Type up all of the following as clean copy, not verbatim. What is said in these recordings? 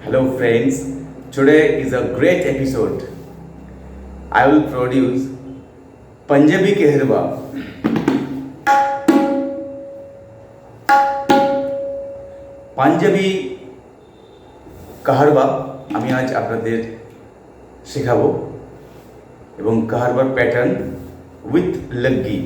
Hello friends, today is a great episode. I will produce Punjabi Keherwa. Panjabi Kaharwa আমি আজ আপনাদের শেখাবো এবং কাহারবার pattern with laggi.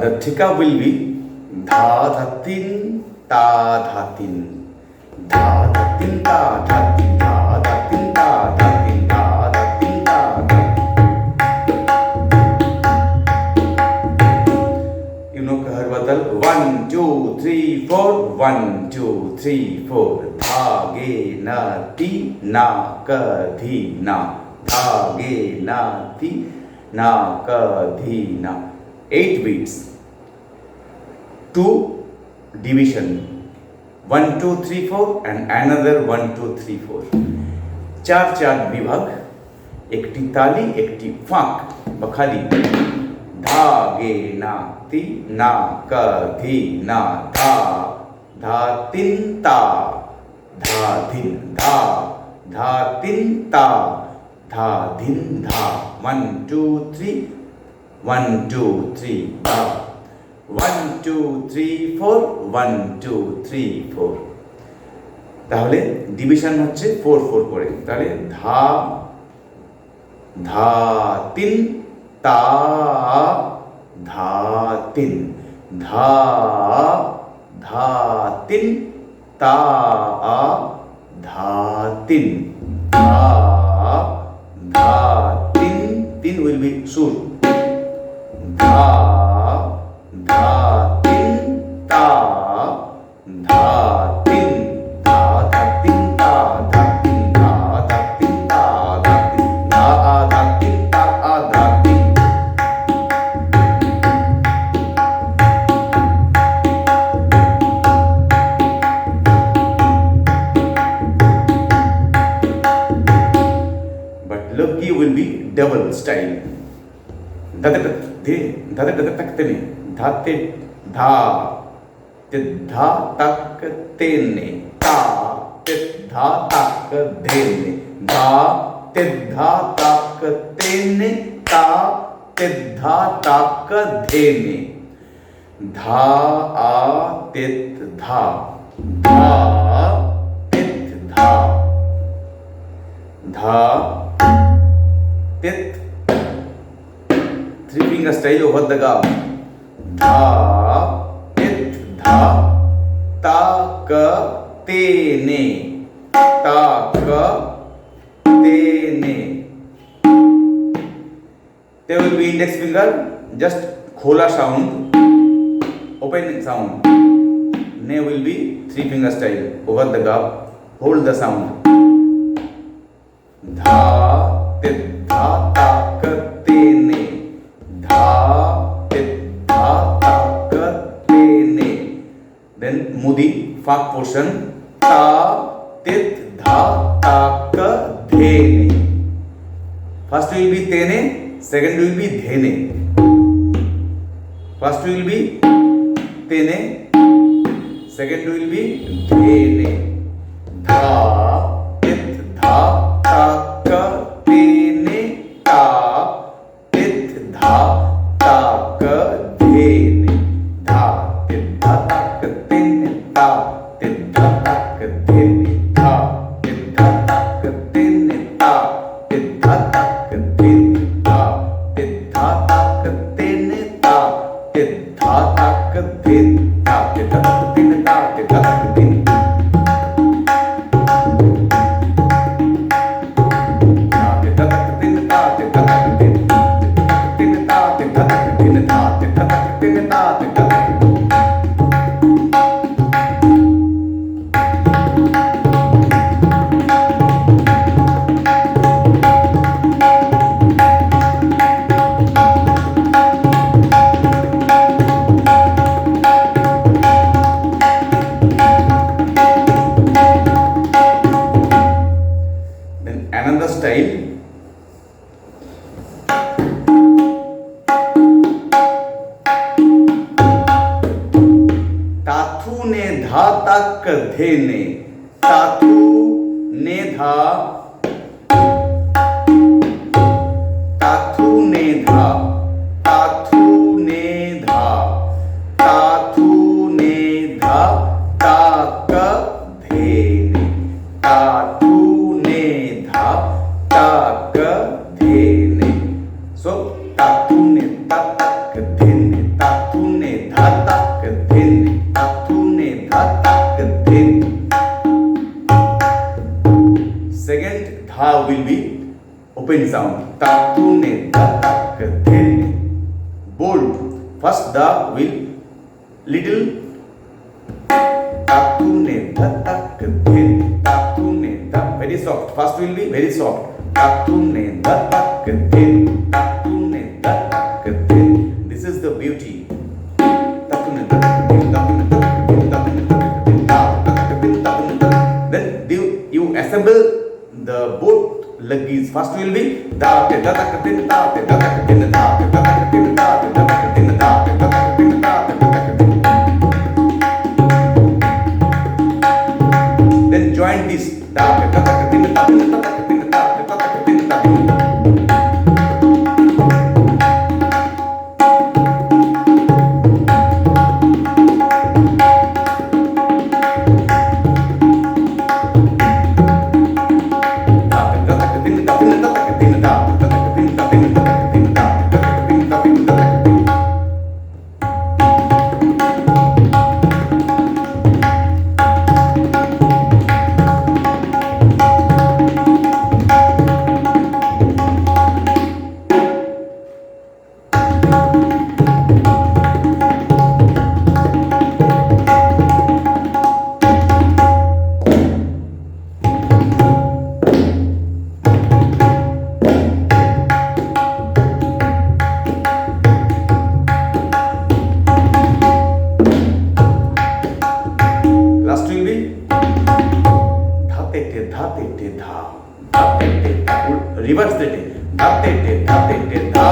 The thika will be dha dhatin ta dhatin, dha dhatin ta dhatin, dha dhatin ta dhatin, dha dhatin ta dhatin. You know Keherwa Taal. 1 2 3 4 1 2 3 4 dha ge na ti na ka dhi na, dha ge na ti na ka dhi na. 8 beats, 2 division, 1 2 3 4 and another 1 2 3 4, চার চার বিভাগ, একটি তালি একটি ফাঁক বা খালি। ধা গে না তি না কা ধি না, ধা ধা তিন তা, ধা ধিন ধা, ধা তিন তা, ধা ধিন ধা। 1 2 3 1 2 3 dha, 1 2 3 4 1 2 3 4। তাহলে ডিভিশন হচ্ছে 4 4 করে। তাহলে ধা ধা তিন তা, ধা তিন, ধা ধা তিন তা, ধা তিন, ধা ধা তিন। তিন will be sur, ধা ধা তিন তা, ধা তিন, ধা ধা তিন তা, ধা তিন, ধা ধা তিন তা, ধা তিন, ধা ধা তিন তা, ধা তিন। But laggi will be double style. Dada de dada dada tak te ne, dha te dha, te dha tak te ne, ta te dha tak de ne, dha te dha tak te ne, ta te dha tak de ne, dha a tet dha, dha tet dha, dha tet, 3 finger style over the gum. Dha tet dha, ta ka te ne, ta ka te ne. There will be index finger, just khola sound, open sound. Ne will be 3 finger style over the gum, hold the sound. Dha tet portion. Ta, tit, dha, tak, dhene. First will be tene, second will be dhene. First will be tene, second will be dhene. Dha, tit, dha, tak, tene, ta, tit, dha, tak, dhene. Dha, tit, dha, tak, tene, ta, tit, dha, tak, dhene. Dha, tit, dha, tak, tene, ta, tit, dha, tak, dhene. Dha, tit, dha, tak, tene, ta, tit, dha, tak, dhene. Dha, tit, dha, tak, tene, ta, tit, dha, tak, dhene. Then another style. ताथू ने धा तक धेने. ताथू ने धा, ताथू ने धा, ताथू ने धा, ताथू ने धा तक धेने. ताथू ने धा तक धेने. So ताथू ने तक धेने, ताथू ने धा तक धेने, ताथू ने धा तक धेने. Second dha will be open sound. Tathू ने धा तक धेने. Bold. First dha will little. Tathú ने धा तक धेने. ताथू ने धा very soft. First will be very soft. Tathú ने धा तक धेने. ताथू ने धा तक धेने. This is the beauty. Tathú ने धा तक धेने. ताथू ने धा तक धेने. ताथू ने धा तक धेने. ताथू ने धा तक धेने. ताथू ने धा तक धेने. Then you assemble the both laggis. First will be da te da tak tin da te da tak tin da te da tak tin da te da tak tin da te da tak tin da te da tak tin. Then join this da te da tak tin da te da tak tin da te da tak tin da. Reverse the da.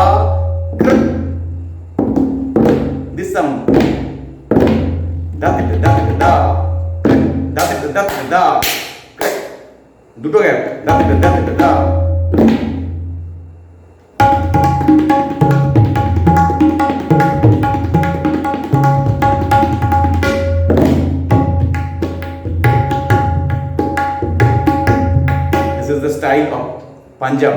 This sound. Da. দুটো gap. Da. This is the style of Panjab.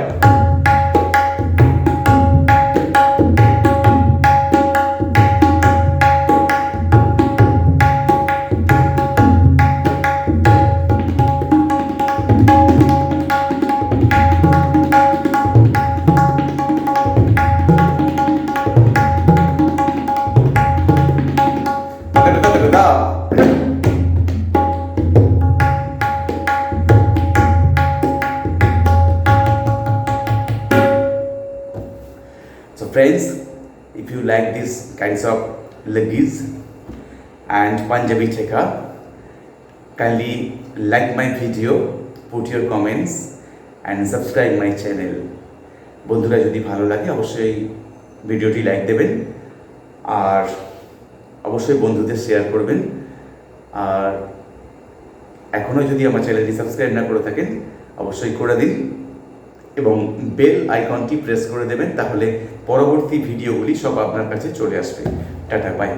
Friends, if you like these kinds of laggis and Punjabi Sekhar, Kindly like my video, put your comments and subscribe my channel. বন্ধুরা যদি ভালো লাগে অবশ্যই ভিডিওটি like দেবেন আর অবশ্যই বন্ধুদের share করবেন। আর এখনও যদি আমার চ্যানেলটি সাবস্ক্রাইব না করে থাকেন অবশ্যই করে দিন এবং বেল আইকনটি প্রেস করে দেবেন, তাহলে পরবর্তী ভিডিওগুলি সব আপনার কাছে চলে আসবে। Tata, by.